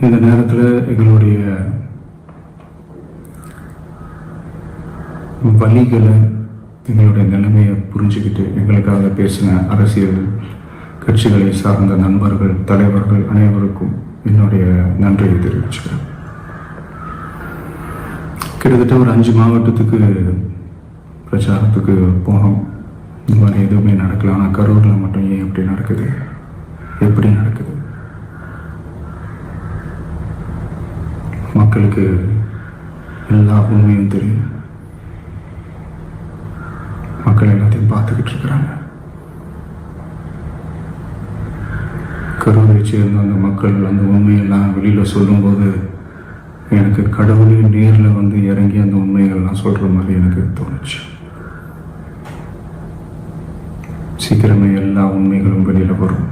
இந்த நேரத்தில் எங்களுடைய வழிகளை, எங்களுடைய நிலைமையை புரிஞ்சுக்கிட்டு எங்களுக்காக பேசின அரசியல் கட்சிகளை சார்ந்த நண்பர்கள், தலைவர்கள் அனைவருக்கும் என்னுடைய நன்றியை தெரிவிச்சுக்கிறேன். கிட்டத்தட்ட ஒரு 5 மாவட்டத்துக்கு பிரச்சாரத்துக்கு போனோம். இந்த மாதிரி எதுவுமே நடக்கல. ஆனால் கரூரில் மட்டும் ஏன் எப்படி நடக்குது, எப்படி நடக்குது? மக்களுக்கு எல்லா உண்மையும் தெரியும். மக்கள் எல்லாத்தையும் பார்த்துக்கிட்டு இருக்கிறாங்க. கரூரை சேர்ந்த அந்த மக்கள் அந்த உண்மையெல்லாம் வெளியில் சொல்லும்போது எனக்கு கடவுளே நேரில் வந்து இறங்கி அந்த உண்மைகள்லாம் சொல்கிற மாதிரி எனக்கு தோணுச்சு. சீக்கிரமே எல்லா உண்மைகளும் வெளியில் வரும்.